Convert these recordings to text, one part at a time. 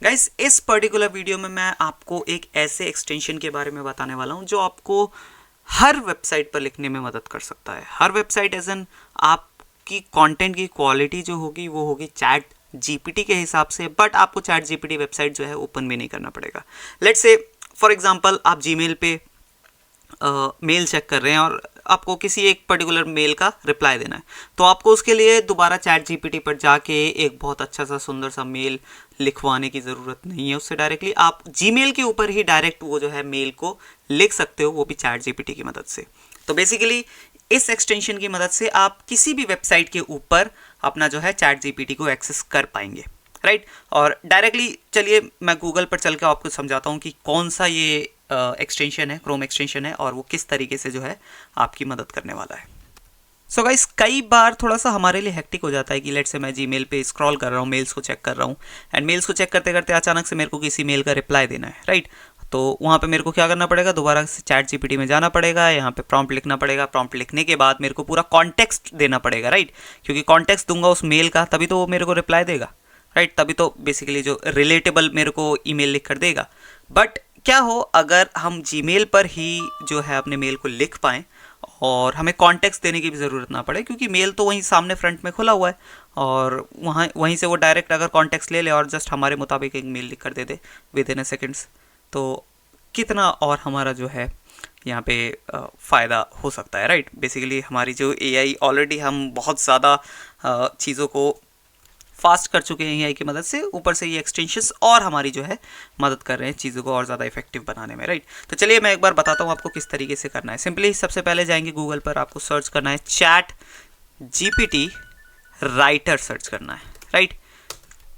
Guys, इस particular video में मैं आपको एक ऐसे एक्सटेंशन के बारे में बताने वाला हूं जो आपको हर वेबसाइट पर लिखने में मदद कर सकता है। हर वेबसाइट एज एन आपकी कंटेंट की क्वालिटी जो होगी वो होगी चैट जीपीटी के हिसाब से, बट आपको चैट जीपीटी वेबसाइट जो है ओपन भी नहीं करना पड़ेगा। लेट्स से फॉर एग्जांपल आप जीमेल पे मेल चेक कर रहे हैं और आपको किसी एक पर्टिकुलर मेल का रिप्लाई देना है, तो आपको उसके लिए दोबारा चैट जीपीटी पर जाके एक बहुत अच्छा सा सुंदर सा मेल लिखवाने की ज़रूरत नहीं है। उससे डायरेक्टली आप जीमेल के ऊपर ही डायरेक्ट वो जो है मेल को लिख सकते हो, वो भी चैट जीपीटी की मदद से। तो बेसिकली इस एक्सटेंशन की मदद से आप किसी भी वेबसाइट के ऊपर अपना जो है चैट जीपीटी को एक्सेस कर पाएंगे, राइट। और डायरेक्टली चलिए मैं गूगल पर चल के आपको समझाता हूँ कि कौन सा ये एक्सटेंशन है, क्रोम एक्सटेंशन है, और वो किस तरीके से जो है आपकी मदद करने वाला है। सो गाइस, कई बार थोड़ा सा हमारे लिए हेक्टिक हो जाता है कि लेट्स से मैं जीमेल पे स्क्रॉल कर रहा हूँ, मेल्स को चेक कर रहा हूँ, एंड मेल्स को चेक करते करते अचानक से मेरे को किसी मेल का रिप्लाई देना है, राइट। तो वहाँ पे मेरे को क्या करना पड़ेगा, दोबारा से चैट जीपीटी में जाना पड़ेगा, यहाँ पे प्रॉम्प्ट लिखना पड़ेगा, प्रॉम्प्ट लिखने के बाद मेरे को पूरा कॉन्टेक्स्ट देना पड़ेगा, राइट। क्योंकि कॉन्टेक्स्ट दूंगा उस मेल का तभी तो वो मेरे को रिप्लाई देगा, राइट। तभी तो बेसिकली जो रिलेटेबल मेरे को ईमेल लिख कर देगा। बट क्या हो अगर हम जीमेल पर ही जो है अपने मेल को लिख पाएँ और हमें कॉन्टेक्स्ट देने की भी ज़रूरत ना पड़े, क्योंकि मेल तो वहीं सामने फ्रंट में खुला हुआ है और वहीं से वो डायरेक्ट अगर कॉन्टेक्स्ट ले ले और जस्ट हमारे मुताबिक एक मेल लिख कर दे दे विद इन ए सेकेंड्स, तो कितना और हमारा जो है यहाँ पे फ़ायदा हो सकता है, राइट। बेसिकली हमारी जो एआई ऑलरेडी हम बहुत ज़्यादा चीज़ों को फास्ट कर चुके हैं एआई की मदद से, ऊपर से ये एक्सटेंशंस और हमारी जो है मदद कर रहे हैं चीज़ों को और ज़्यादा इफेक्टिव बनाने में, राइट। तो चलिए मैं एक बार बताता हूँ आपको किस तरीके से करना है। सिंपली सबसे पहले जाएंगे गूगल पर, आपको सर्च करना है चैट जीपीटी राइटर सर्च करना है, right.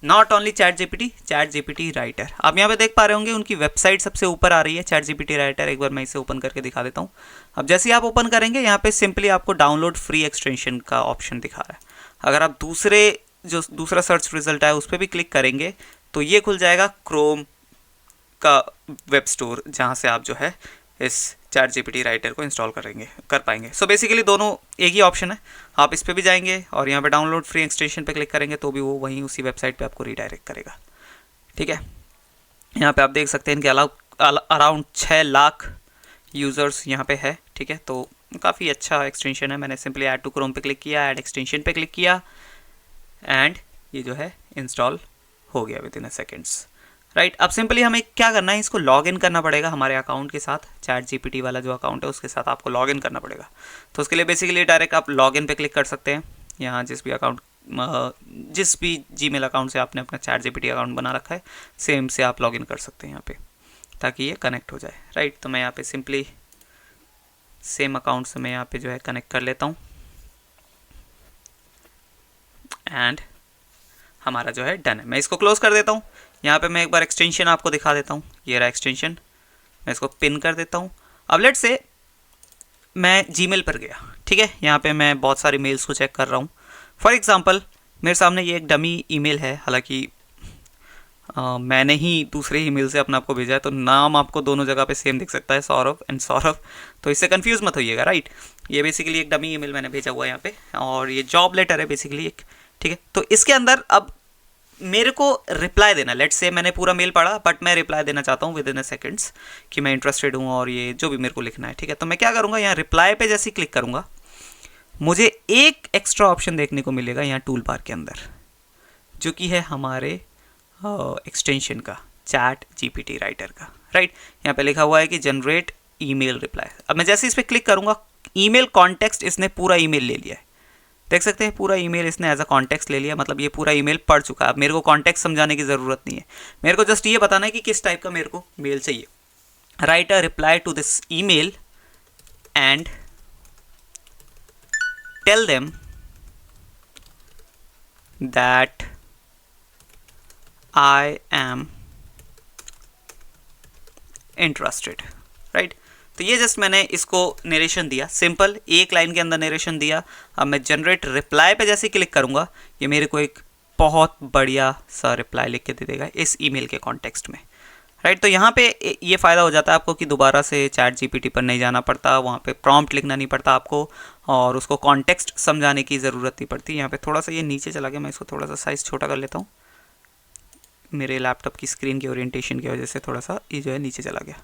Not only chat GPT writer. आप यहाँ पे देख पा रहे होंगे उनकी वेबसाइट सबसे ऊपर आ रही है, चैट जीपीटी राइटर। एक बार मैं इसे ओपन करके दिखा देता हूँ। अब जैसे ही आप ओपन करेंगे यहाँ पे सिंपली आपको डाउनलोड फ्री एक्सटेंशन का ऑप्शन दिखा रहा है। अगर आप दूसरा सर्च रिजल्ट है उस पर भी क्लिक करेंगे तो ये खुल जाएगा क्रोम का वेब स्टोर, जहाँ से आप जो है इस चैट जीपीटी राइटर को इंस्टॉल कर पाएंगे। सो बेसिकली दोनों एक ही ऑप्शन है। आप इस पर भी जाएंगे और यहाँ पे डाउनलोड फ्री एक्सटेंशन पे क्लिक करेंगे तो भी वो वहीं उसी वेबसाइट पे आपको रीडायरेक्ट करेगा, ठीक है। यहाँ पे आप देख सकते हैं इनके अराउंड 6 लाख यूज़र्स यहाँ पे है, ठीक है। तो काफ़ी अच्छा एक्सटेंशन है। मैंने सिंपली ऐड टू क्रोम पे क्लिक किया, ऐड एक्सटेंशन पे क्लिक किया एंड ये जो है इंस्टॉल हो गया with in a seconds, right. अब सिंपली हमें क्या करना है, इसको लॉग इन करना पड़ेगा हमारे अकाउंट के साथ। चैट जीपीटी वाला जो अकाउंट है उसके साथ आपको लॉग इन करना पड़ेगा। तो उसके लिए बेसिकली डायरेक्ट आप लॉग इन पे क्लिक कर सकते हैं। यहाँ जिस भी जीमेल अकाउंट से आपने अपना चैट जीपीटी अकाउंट बना रखा है सेम से आप लॉग इन कर सकते हैं यहाँ पे, ताकि ये कनेक्ट हो जाए, राइट। तो मैं यहाँ पे सिंपली सेम अकाउंट से मैं यहाँ पे जो है कनेक्ट कर लेता हूँ एंड हमारा जो है डन है। मैं इसको क्लोज कर देता हूँ। यहाँ पे मैं एक बार एक्सटेंशन आपको दिखा देता हूँ। ये रहा एक्सटेंशन, मैं इसको पिन कर देता हूँ। अब लेट से मैं जीमेल पर गया, ठीक है। यहाँ पे मैं बहुत सारी मेल्स को चेक कर रहा हूँ। फॉर एग्जांपल मेरे सामने ये एक डमी ईमेल है, हालांकि मैंने ही दूसरे ईमेल से अपने आपको भेजा है, तो नाम आपको दोनों जगह पे सेम दिख सकता है, सौरभ एंड सौरभ, तो इससे कंफ्यूज मत होइएगा, राइट। ये बेसिकली एक डमी ईमेल मैंने भेजा हुआ है यहाँ पे, और ये जॉब लेटर है बेसिकली एक, ठीक है। तो इसके अंदर अब मेरे को रिप्लाई देना, लेट्स से मैंने पूरा मेल पढ़ा बट मैं रिप्लाई देना चाहता हूँ विद इन अ सेकेंड्स कि मैं इंटरेस्टेड हूँ और ये जो भी मेरे को लिखना है, ठीक है। तो मैं क्या करूँगा, यहाँ रिप्लाई पे जैसे क्लिक करूँगा मुझे एक एक्स्ट्रा ऑप्शन देखने को मिलेगा यहाँ टूल बार के अंदर, जो कि है हमारे एक्सटेंशन का, चैट जीपीटी राइटर का, राइट। यहाँ पे लिखा हुआ है कि जनरेट ईमेल रिप्लाई। अब मैं जैसे इस पर क्लिक करूँगा ईमेल कॉन्टेक्स्ट इसने पूरा ईमेल ले लिया है, देख सकते हैं पूरा ईमेल इसने एज अ कॉन्टेक्स्ट ले लिया, मतलब ये पूरा ईमेल पढ़ चुका है। अब मेरे को कॉन्टेक्स्ट समझाने की ज़रूरत नहीं है, मेरे को जस्ट ये बताना है कि किस टाइप का मेरे को मेल चाहिए। Write a reply to this email and tell them that I am interested, right. तो ये जस्ट मैंने इसको नरेशन दिया, सिंपल एक लाइन के अंदर नरेशन दिया। अब मैं जनरेट रिप्लाई पे जैसे क्लिक करूँगा ये मेरे को एक बहुत बढ़िया सा रिप्लाई लिख के दे देगा इस ईमेल के कॉन्टेक्स्ट में, राइट। तो यहाँ पे ये फ़ायदा हो जाता है आपको कि दोबारा से चैट जीपीटी पर नहीं जाना पड़ता, वहाँ पे प्रॉम्प्ट लिखना नहीं पड़ता आपको, और उसको कॉन्टेक्स्ट समझाने की ज़रूरत नहीं पड़ती। यहाँ पे थोड़ा सा ये नीचे चला गया, मैं इसको थोड़ा सा साइज़ छोटा कर लेता हूँ। मेरे लैपटॉप की स्क्रीन के ओरिएंटेशन की वजह से थोड़ा सा ये जो है नीचे चला गया।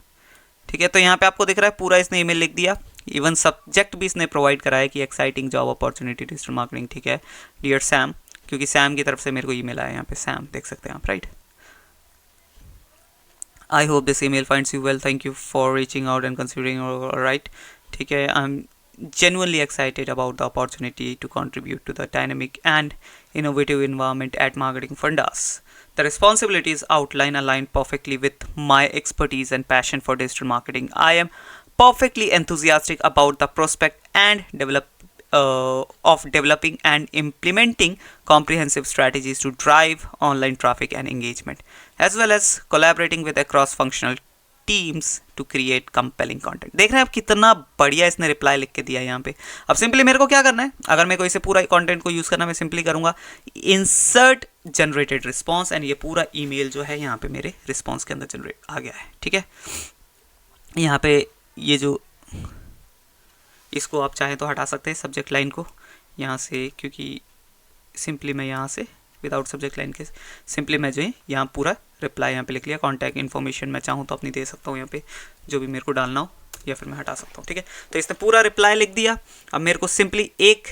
ठीक है, तो यहाँ पे आपको दिख रहा है पूरा इसने ईमेल लिख दिया, इवन सब्जेक्ट भी इसने प्रोवाइड करा है कि exciting job opportunity digital marketing. ठीक है, डियर सैम, क्योंकि सैम की तरफ से मेरे को ईमेल आया, यहाँ पे सैम देख सकते हैं आप, right. I hope this email finds you well, thank you for reaching out and considering, right. ठीक है, I am genuinely excited about the opportunity to contribute to the dynamic and innovative environment at Marketing Fundas. The responsibilities outlined align perfectly with my expertise and passion for digital marketing. I am perfectly enthusiastic about the prospect and of developing and implementing comprehensive strategies to drive online traffic and engagement, as well as collaborating with a cross-functional teams to create compelling content. देख रहे हैं आप कितना बढ़िया इसने reply लिख के दिया है यहाँ पे। अब सिंपली मेरे को क्या करना है, अगर मेरे को इसे पूरा कंटेंट को यूज़ करना, मैं सिंपली करूँगा इंसर्ट जनरेटेड रिस्पॉन्स, एंड ये पूरा ईमेल जो है यहाँ पे मेरे रिस्पॉन्स के अंदर जनरेट आ गया है। ठीक है, यहाँ पे ये जो इसको आप चाहें तो हटा सकते हैं सब्जेक्ट लाइन को यहाँ से, क्योंकि सिंपली मैं यहाँ से विदाउट सब्जेक्ट लाइन के सिंपली मैं जो है यहाँ पूरा रिप्लाई यहाँ पे लिख लिया। कॉन्टैक्ट इन्फॉर्मेशन मैं चाहूँ तो अपनी दे सकता हूँ यहाँ पे, जो भी मेरे को डालना हो, या फिर मैं हटा सकता हूँ। ठीक है, तो इसने पूरा रिप्लाई लिख दिया। अब मेरे को सिंपली 1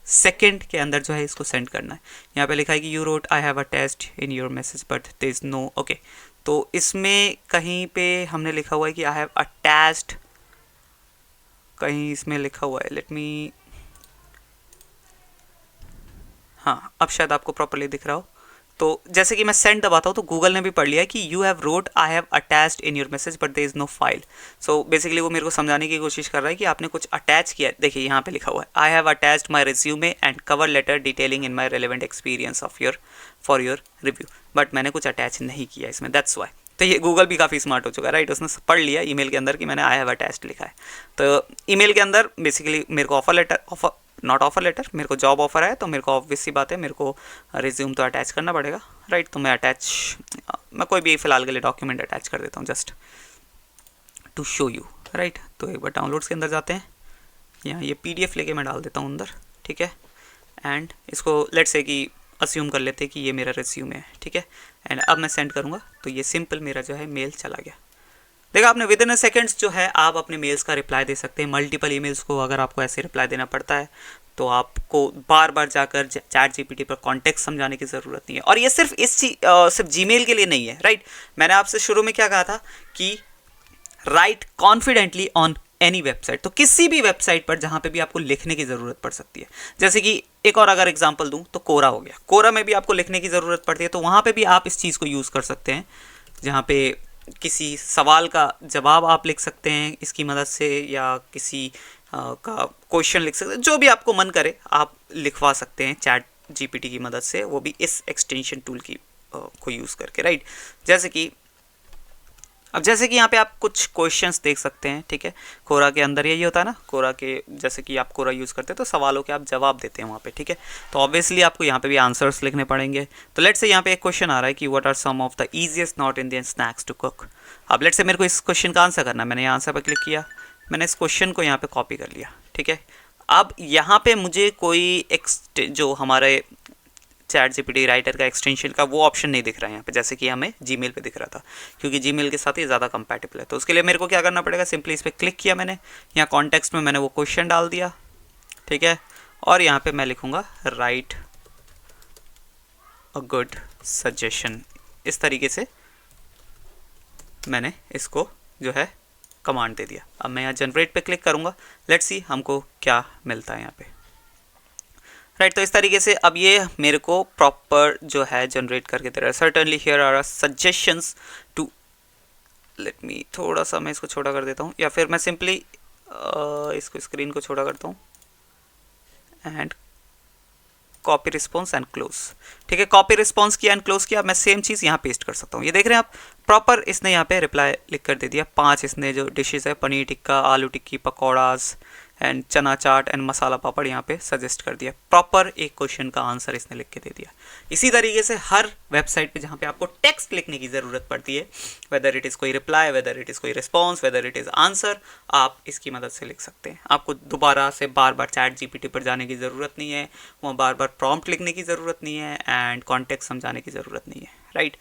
सेकेंड के अंदर जो है इसको सेंड करना है। यहाँ पे लिखा है कि you wrote I have attached in your message but there is no, okay. तो इसमें कहीं पे हमने लिखा हुआ है कि आई हैव अटैच्ड, कहीं इसमें लिखा हुआ है, लेट मी, हाँ अब शायद आपको प्रॉपर्ली दिख रहा हो। तो जैसे कि मैं सेंड दबाता हूँ तो गूगल ने भी पढ़ लिया कि you have wrote I have attached in your message but there is no file. So basically वो मेरे को समझाने की कोशिश कर रहा है कि आपने कुछ अटैच किया है। देखिए यहाँ पे लिखा हुआ है I have attached my resume and cover letter detailing in my relevant experience of your for your review, but मैंने कुछ अटैच नहीं किया इसमें, दैट्स वाई। तो ये गूगल भी काफ़ी स्मार्ट हो चुका है, राइट। उसने पढ़ लिया ईमेल के अंदर कि मैंने आई हैव अटैच्ड लिखा है। तो ईमेल के अंदर बेसिकली मेरे को नॉट ऑफर लेटर, मेरे को जॉब ऑफर है, तो मेरे को ऑब्वियस सी बात है मेरे को रिज्यूम तो अटैच करना पड़ेगा, राइट। तो मैं कोई भी फ़िलहाल के लिए डॉक्यूमेंट अटैच कर देता हूँ just to show you, right. तो एक बार डाउनलोड्स के अंदर जाते हैं, यहाँ ये PDF लेके मैं डाल देता हूँ अंदर। ठीक है, एंड इसको लेट्स से कि अस्यूम कर लेते हैं कि ये मेरा रिज्यूम है। ठीक है, एंड अब मैं सेंड करूँगा तो ये सिंपल मेरा जो है मेल चला गया। देखा आपने, विद इन अ सेकेंड्स जो है आप अपने मेल्स का रिप्लाई दे सकते हैं। मल्टीपल ईमेल्स को अगर आपको ऐसे रिप्लाई देना पड़ता है तो आपको बार बार जाकर चैट GPT पर कॉन्टेक्स्ट समझाने की ज़रूरत नहीं है। और ये सिर्फ सिर्फ जीमेल के लिए नहीं है, राइट। मैंने आपसे शुरू में क्या कहा था कि right confidently on any website, तो किसी भी वेबसाइट पर जहाँ पे भी आपको लिखने की ज़रूरत पड़ सकती है। जैसे कि एक और अगर एग्जांपल दूँ तो कोरा हो गया, कोरा में भी आपको लिखने की ज़रूरत पड़ती है, तो वहाँ पे भी आप इस चीज़ को यूज़ कर सकते हैं, जहाँ पे किसी सवाल का जवाब आप लिख सकते हैं इसकी मदद से, या किसी का क्वेश्चन लिख सकते हैं, जो भी आपको मन करे आप लिखवा सकते हैं चैट GPT की मदद से, वो भी इस एक्सटेंशन टूल की को यूज़ करके, राइट। जैसे कि यहाँ पे आप कुछ क्वेश्चंस देख सकते हैं। ठीक है, कोरा के अंदर यही होता है ना, कोरा के जैसे कि आप कोरा यूज़ करते हैं तो सवालों के आप जवाब देते हैं वहाँ पे। ठीक है, तो ऑब्वियसली आपको यहाँ पे भी आंसर्स लिखने पड़ेंगे। तो लेट्स से यहाँ पे एक क्वेश्चन आ रहा है कि what are some of the easiest north Indian snacks to cook. अब लेट्स से मेरे को इस क्वेश्चन का आंसर करना है, मैंने आंसर पर क्लिक किया, मैंने इस क्वेश्चन को यहाँ पे कॉपी कर लिया। ठीक है, अब यहाँ पे मुझे कोई जो हमारे चैट GPT राइटर का एक्सटेंशन का वो ऑप्शन नहीं दिख रहा है यहाँ पे, जैसे कि हमें जीमेल पे दिख रहा था, क्योंकि जीमेल के साथ ये ज़्यादा कंपैटिबल है। तो उसके लिए मेरे को क्या करना पड़ेगा, सिंपली इस पर क्लिक किया मैंने, यहाँ कॉन्टेक्स्ट में मैंने वो क्वेश्चन डाल दिया। ठीक है, और यहाँ पे मैं लिखूँगा राइट अ गुड सजेशन, इस तरीके से मैंने इसको जो है कमांड दे दिया। अब मैं यहाँ जनरेट पे क्लिक करूँगा, लेट्स सी हमको क्या मिलता है यहाँ पे, राइट। तो इस तरीके से अब ये मेरे को प्रॉपर जो है जनरेट करके दे रहा है। Certainly here are suggestions to, let me थोड़ा सा मैं इसको छोटा कर देता हूँ, या फिर मैं सिंपली इसको स्क्रीन को छोटा करता हूँ and copy response and close. ठीक है, कॉपी रिस्पॉन्स किया एंड क्लोज किया। मैं सेम चीज़ यहाँ पेस्ट कर सकता हूँ। ये देख रहे हैं आप, प्रॉपर इसने यहाँ पे रिप्लाई लिख कर दे दिया। 5 इसने जो डिशेस है, पनीर टिक्का, आलू टिक्की, पकौड़ाज एंड चना चाट एंड मसाला पापड़ यहाँ पे सजेस्ट कर दिया। प्रॉपर एक क्वेश्चन का आंसर इसने लिख के दे दिया। इसी तरीके से हर वेबसाइट पे जहाँ पे आपको टेक्स्ट लिखने की ज़रूरत पड़ती है, वेदर इट इज़ कोई रिप्लाई, वेदर इट इज़ कोई response, whether it is answer, आप इसकी मदद से लिख सकते हैं। आपको दोबारा से बार बार चैट GPT पर जाने की ज़रूरत नहीं है, वहाँ बार बार प्रॉम्प्ट लिखने की ज़रूरत नहीं है, एंड कॉन्टेक्स्ट समझाने की ज़रूरत नहीं है, right.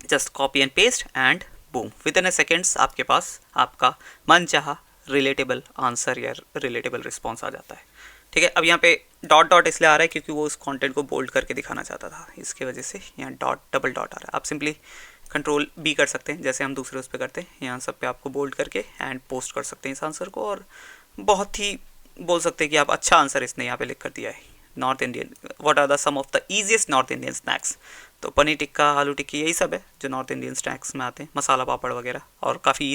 Just copy and paste and boom, with in a seconds आपके पास आपका मनचाहा रिलेटेबल आंसर या रिलेटेबल रिस्पॉन्स आ जाता है। ठीक है, अब यहाँ पे डॉट डॉट इसलिए आ रहा है क्योंकि वो उस कंटेंट को बोल्ड करके दिखाना चाहता था, इसकी वजह से यहाँ डॉट डबल डॉट आ रहा है। आप सिंपली कंट्रोल बी कर सकते हैं जैसे हम दूसरे उस पर करते हैं, यहाँ सब पे आपको बोल्ड करके एंड पोस्ट कर सकते हैं इस आंसर को, और बहुत ही बोल सकते हैं कि आप अच्छा आंसर इसने यहाँ पे लिख कर दिया है। North Indian, what are the some of the easiest north Indian snacks, तो पनीर टिक्का, आलू टिक्की, यही सब है जो नॉर्थ इंडियन स्नैक्स में आते हैं, मसाला पापड़ वगैरह, और काफ़ी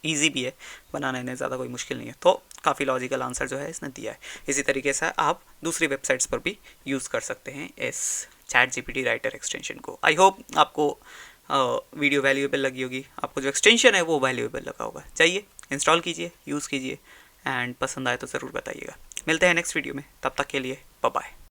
ईजी भी है बनाना, इन्हें ज़्यादा कोई मुश्किल नहीं है। तो काफ़ी लॉजिकल आंसर जो है इसने दिया है। इसी तरीके से आप दूसरी वेबसाइट्स पर भी यूज़ कर सकते हैं इस ChatGPT राइटर एक्सटेंशन को। आई होप आपको वीडियो वैल्यूएबल लगी होगी, आपको जो एक्सटेंशन है वो वैल्यूएबल लगा होगा। चाहिए इंस्टॉल कीजिए, यूज़ कीजिए, एंड पसंद आए तो ज़रूर बताइएगा। मिलते हैं नेक्स्ट वीडियो में, तब तक के लिए बाय बाय।